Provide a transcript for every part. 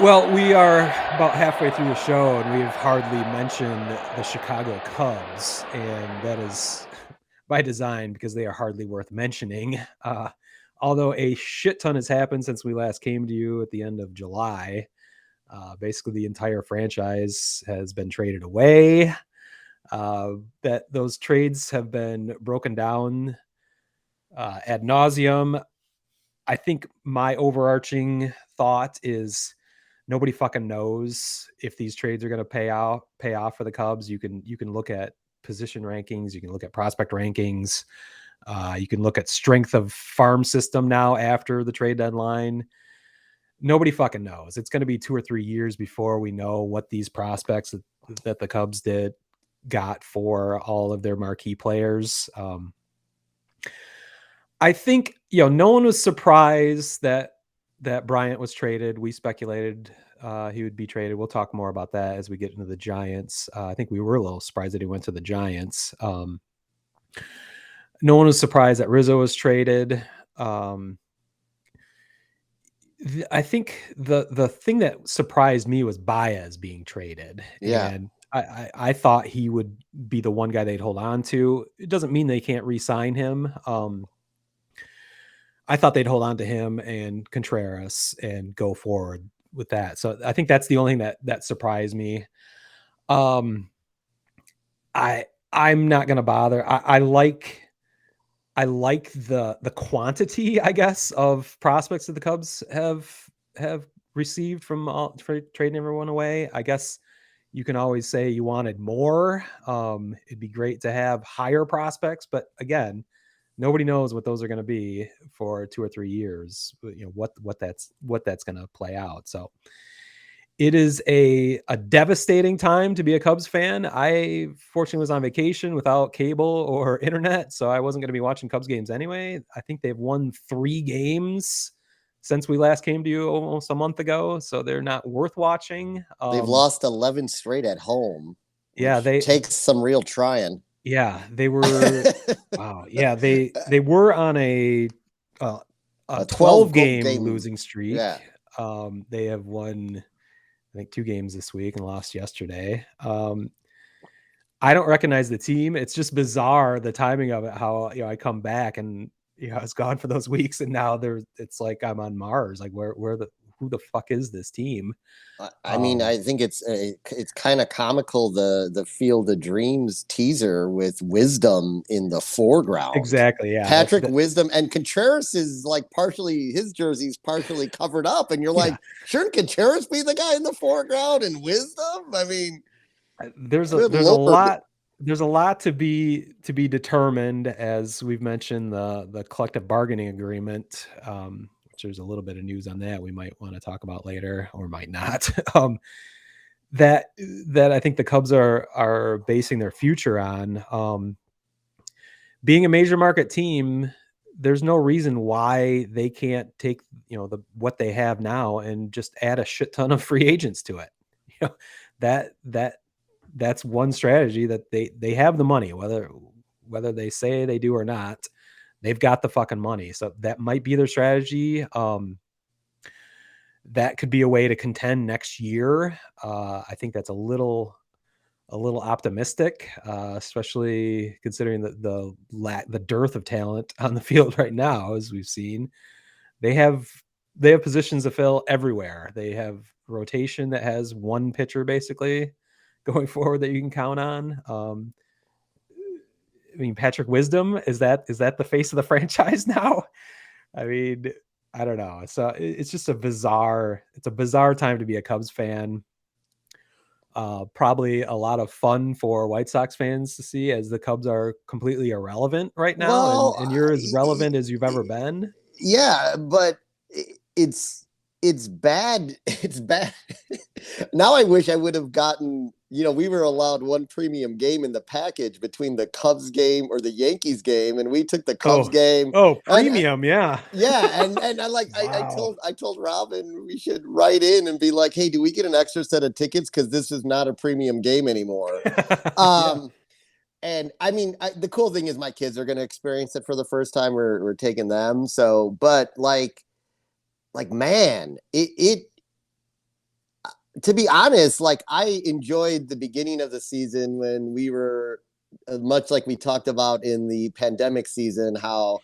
Well, we are about halfway through the show, and we've hardly mentioned the Chicago Cubs, and that is by design because they are hardly worth mentioning. Although a shit ton has happened since we last came to you at the end of July. Basically, the entire franchise has been traded away. That those trades have been broken down ad nauseum. I think my overarching thought is nobody fucking knows if these trades are going to pay off for the Cubs. You can look at position rankings, you can look at prospect rankings, you can look at strength of farm system now after the trade deadline. Nobody fucking knows. It's going to be 2 or 3 years before we know what these prospects that the Cubs did got for all of their marquee players. I think, no one was surprised that Bryant was traded. We speculated he would be traded. We'll talk more about that as we get into the Giants. I think we were a little surprised that he went to the Giants. No one was surprised that Rizzo was traded. I think the thing that surprised me was Baez being traded. Yeah. And I thought he would be the one guy they'd hold on to. It doesn't mean they can't re-sign him. I thought they'd hold on to him and Contreras and go forward with that. So I think that's the only thing that surprised me. Um, I'm not gonna bother. I like the quantity, I guess, of prospects that the Cubs have received from trading everyone away. I guess you can always say you wanted more. It'd be great to have higher prospects, but again, nobody knows what those are going to be for 2 or 3 years. What that's going to play out. So it is a devastating time to be a Cubs fan. I fortunately was on vacation without cable or internet, so I wasn't going to be watching Cubs games anyway. I think they've won 3 games since we last came to you almost a month ago, so they're not worth watching. They've lost 11 straight at home, Yeah, which takes some real trying. they were wow. Yeah, they were on uh, a A 12 12 game game. losing Yeah. streak. They have won I think 2 games this week and lost yesterday. I don't recognize the team. It's just bizarre the timing of it. How I come back and I was gone for those weeks, and now it's like I'm on Mars. Like who the fuck is this team? I mean, I think it's kind of comical the Field of Dreams teaser with Wisdom in the foreground. Exactly. Yeah. Patrick Wisdom and Contreras is like partially his jersey's partially covered up, and you're Yeah. like, shouldn't Contreras be the guy in the foreground and Wisdom? I mean, There's a good there's a lord. lot there's a lot to be determined, as we've mentioned the collective bargaining agreement, which there's a little bit of news on that we might want to talk about later or might not. That that I think the Cubs are basing their future on. Being a major market team, there's no reason why they can't take what they have now and just add a shit ton of free agents to it. You know, that that that's one strategy that they have the money, whether they say they do or not. They've got the fucking money, so that might be their strategy. That could be a way to contend next year. I think that's a little optimistic, especially considering the dearth of talent on the field right now, as we've seen. They have they have positions to fill everywhere. They have rotation that has one pitcher basically going forward that you can count on. I mean, Patrick Wisdom, is that the face of the franchise now? I mean, I don't know. So it's just a bizarre time to be a Cubs fan. Probably a lot of fun for White Sox fans to see, as the Cubs are completely irrelevant right now, and Well, and you're as relevant as you've ever been. yeah, but it's it's bad. It's bad. Now I wish I would have gotten. We were allowed one premium game in the package between the Cubs game or the Yankees game, and we took the Cubs Oh, game. oh, And premium, yeah. yeah, and I Wow. told Robin we should write in and be like, hey, do we get an extra set of tickets because this is not a premium game anymore? Yeah. Um, and I mean, the cool thing is my kids are going to experience it for the first time. We're taking them, so but like man, it to be honest, like I enjoyed the beginning of the season when we were much like we talked about in the pandemic season, how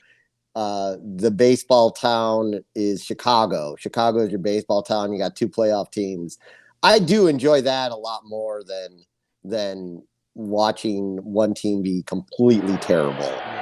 the baseball town is Chicago. Chicago is your baseball town. You got two playoff teams. I do enjoy that a lot more than watching one team be completely terrible.